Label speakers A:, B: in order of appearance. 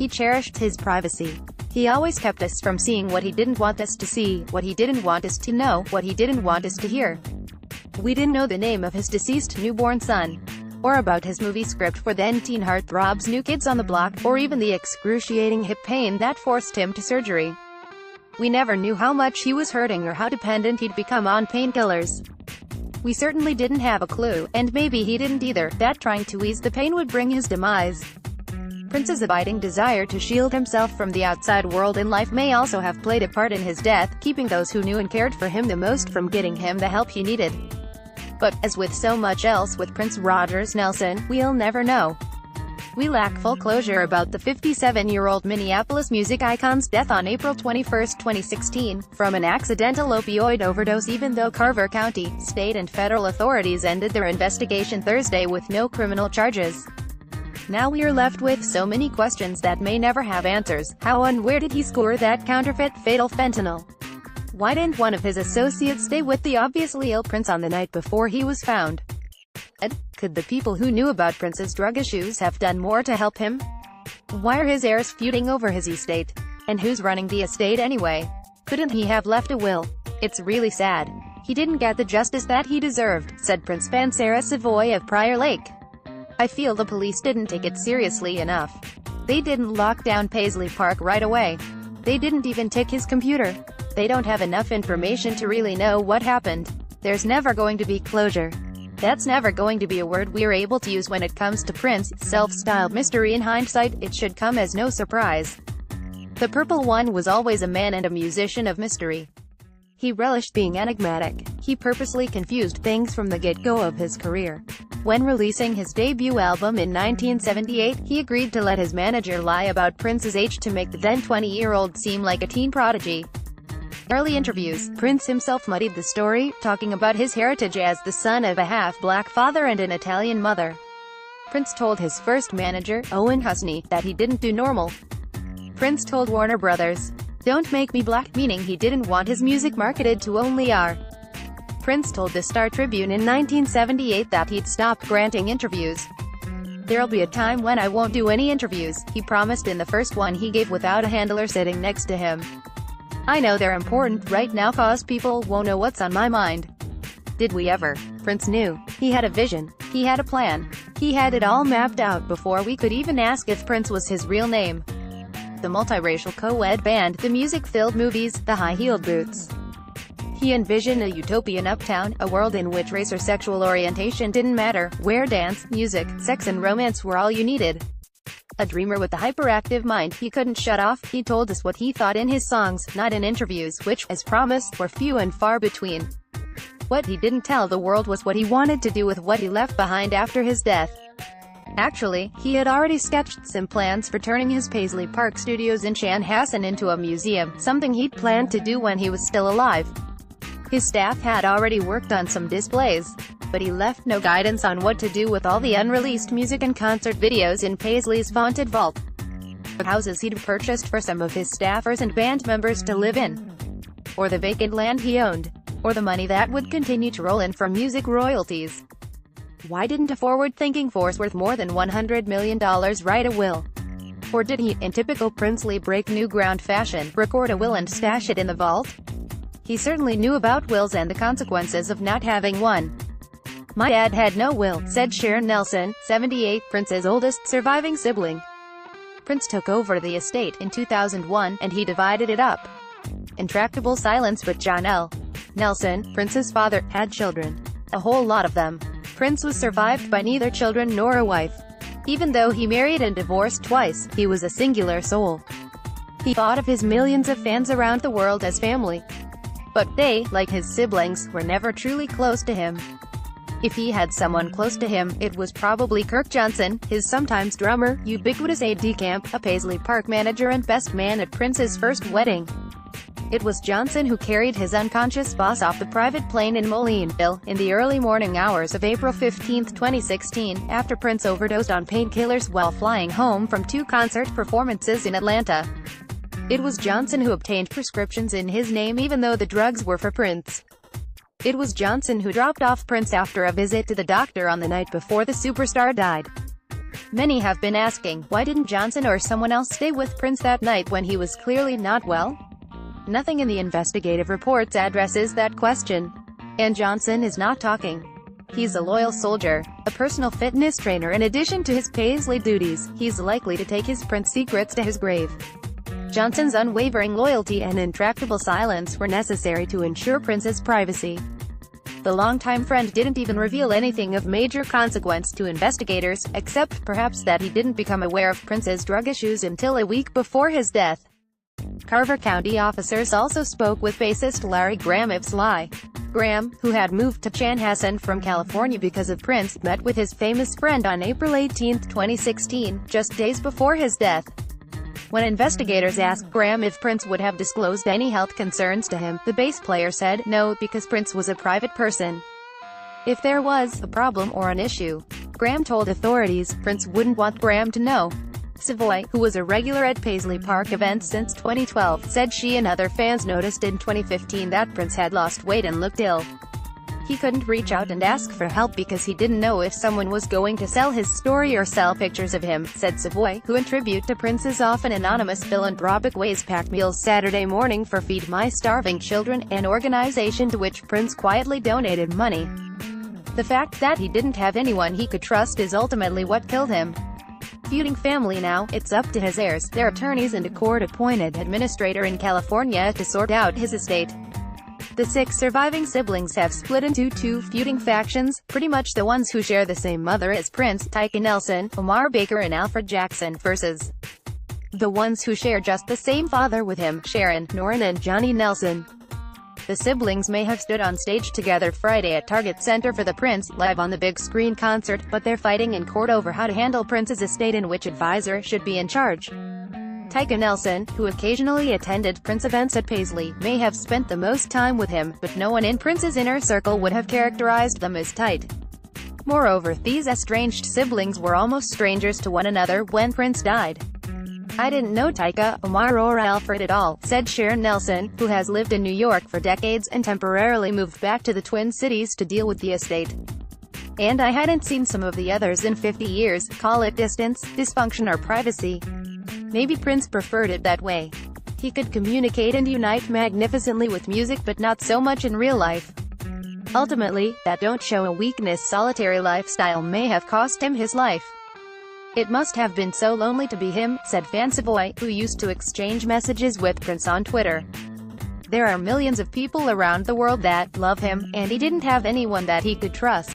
A: He cherished his privacy. He always kept us from seeing what he didn't want us to see, what he didn't want us to know, what he didn't want us to hear. We didn't know the name of his deceased newborn son, or about his movie script for then-teen heartthrobs New Kids on the Block, or even the excruciating hip pain that forced him to surgery. We never knew how much he was hurting or how dependent he'd become on painkillers. We certainly didn't have a clue, and maybe he didn't either, that trying to ease the pain would bring his demise. Prince's abiding desire to shield himself from the outside world in life may also have played a part in his death, keeping those who knew and cared for him the most from getting him the help he needed. But, as with so much else with Prince Rogers Nelson, we'll never know. We lack full closure about the 57-year-old Minneapolis music icon's death on April 21, 2016, from an accidental opioid overdose, even though Carver County, state and federal authorities ended their investigation Thursday with no criminal charges. Now we are left with so many questions that may never have answers. How and where did he score that counterfeit, fatal fentanyl? Why didn't one of his associates stay with the obviously ill Prince on the night before he was found? And could the people who knew about Prince's drug issues have done more to help him? Why are his heirs feuding over his estate? And who's running the estate anyway? Couldn't he have left a will? It's really sad. He didn't get the justice that he deserved, said Prince fan Sarah Savoy of Prior Lake. I feel the police didn't take it seriously enough. They didn't lock down Paisley Park right away. They didn't even take his computer. They don't have enough information to really know what happened. There's never going to be closure. That's never going to be a word we're able to use when it comes to Prince, self-styled mystery. In hindsight, it should come as no surprise. The Purple One was always a man and a musician of mystery. He relished being enigmatic. He purposely confused things from the get-go of his career. When releasing his debut album in 1978, he agreed to let his manager lie about Prince's age to make the then 20-year-old seem like a teen prodigy. Early interviews, Prince himself muddied the story, talking about his heritage as the son of a half-black father and an Italian mother. Prince told his first manager, Owen Husney, that he didn't do normal. Prince told Warner Brothers, "Don't make me black," meaning he didn't want his music marketed to only R. Prince told the Star Tribune in 1978 that he'd stop granting interviews. "There'll be a time when I won't do any interviews," he promised in the first one he gave without a handler sitting next to him. "I know they're important right now cause people won't know what's on my mind." Did we ever? Prince knew. He had a vision. He had a plan. He had it all mapped out before we could even ask if Prince was his real name. The multiracial co-ed band, the music-filled movies, the high-heeled boots. He envisioned a utopian uptown, a world in which race or sexual orientation didn't matter, where dance, music, sex and romance were all you needed. A dreamer with a hyperactive mind he couldn't shut off. He told us what he thought in his songs, not in interviews, which, as promised, were few and far between. What he didn't tell the world was what he wanted to do with what he left behind after his death. Actually, he had already sketched some plans for turning his Paisley Park studios in Chanhassen into a museum, something he'd planned to do when he was still alive. His staff had already worked on some displays, but he left no guidance on what to do with all the unreleased music and concert videos in Paisley's vaunted vault. The houses he'd purchased for some of his staffers and band members to live in, or the vacant land he owned, or the money that would continue to roll in from music royalties. Why didn't a forward-thinking force worth more than $100 million write a will? Or did he, in typical princely break new ground fashion, record a will and stash it in the vault? He certainly knew about wills and the consequences of not having one. "My dad had no will," said Sharon Nelson, 78, Prince's oldest surviving sibling. Prince took over the estate in 2001, and he divided it up. Intractable silence. But John L. Nelson, Prince's father, had children. A whole lot of them. Prince was survived by neither children nor a wife. Even though he married and divorced twice, he was a singular soul. He thought of his millions of fans around the world as family. But they, like his siblings, were never truly close to him. If he had someone close to him, it was probably Kirk Johnson, his sometimes drummer, ubiquitous aide-de-camp, a Paisley Park manager and best man at Prince's first wedding. It was Johnson who carried his unconscious boss off the private plane in Molineville, in the early morning hours of April 15, 2016, after Prince overdosed on painkillers while flying home from 2 concert performances in Atlanta. It was Johnson who obtained prescriptions in his name even though the drugs were for Prince. It was Johnson who dropped off Prince after a visit to the doctor on the night before the superstar died. Many have been asking, why didn't Johnson or someone else stay with Prince that night when he was clearly not well? Nothing in the investigative reports addresses that question. And Johnson is not talking. He's a loyal soldier, a personal fitness trainer. In addition to his Paisley duties, he's likely to take his Prince secrets to his grave. Johnson's unwavering loyalty and intractable silence were necessary to ensure Prince's privacy. The longtime friend didn't even reveal anything of major consequence to investigators, except perhaps that he didn't become aware of Prince's drug issues until a week before his death. Carver County officers also spoke with bassist Larry Graham of Sly. Graham, who had moved to Chanhassen from California because of Prince, met with his famous friend on April 18, 2016, just days before his death. When investigators asked Graham if Prince would have disclosed any health concerns to him, the bass player said, no, because Prince was a private person. If there was a problem or an issue, Graham told authorities, Prince wouldn't want Graham to know. Savoy, who was a regular at Paisley Park events since 2012, said she and other fans noticed in 2015 that Prince had lost weight and looked ill. He couldn't reach out and ask for help because he didn't know if someone was going to sell his story or sell pictures of him, said Savoy, who in tribute to Prince's often anonymous philanthropic ways packed meals Saturday morning for Feed My Starving Children, an organization to which Prince quietly donated money. The fact that he didn't have anyone he could trust is ultimately what killed him. Feuding family now, it's up to his heirs, their attorneys and a court-appointed administrator in California to sort out his estate. The 6 surviving siblings have split into 2 feuding factions, pretty much the ones who share the same mother as Prince, Tyka Nelson, Omar Baker and Alfred Jackson, versus the ones who share just the same father with him, Sharon, Norrin and Johnny Nelson. The siblings may have stood on stage together Friday at Target Center for the Prince Live on the Big Screen concert, but they're fighting in court over how to handle Prince's estate and which advisor should be in charge. Tyka Nelson, who occasionally attended Prince events at Paisley, may have spent the most time with him, but no one in Prince's inner circle would have characterized them as tight. Moreover, these estranged siblings were almost strangers to one another when Prince died. I didn't know Tyka, Omar or Alfred at all, said Sharon Nelson, who has lived in New York for decades and temporarily moved back to the Twin Cities to deal with the estate. And I hadn't seen some of the others in 50 years, call it distance, dysfunction or privacy. Maybe Prince preferred it that way. He could communicate and unite magnificently with music but not so much in real life. Ultimately, that don't show a weakness solitary lifestyle may have cost him his life. It must have been so lonely to be him, said fan Savoy, who used to exchange messages with Prince on Twitter. There are millions of people around the world that love him, and he didn't have anyone that he could trust.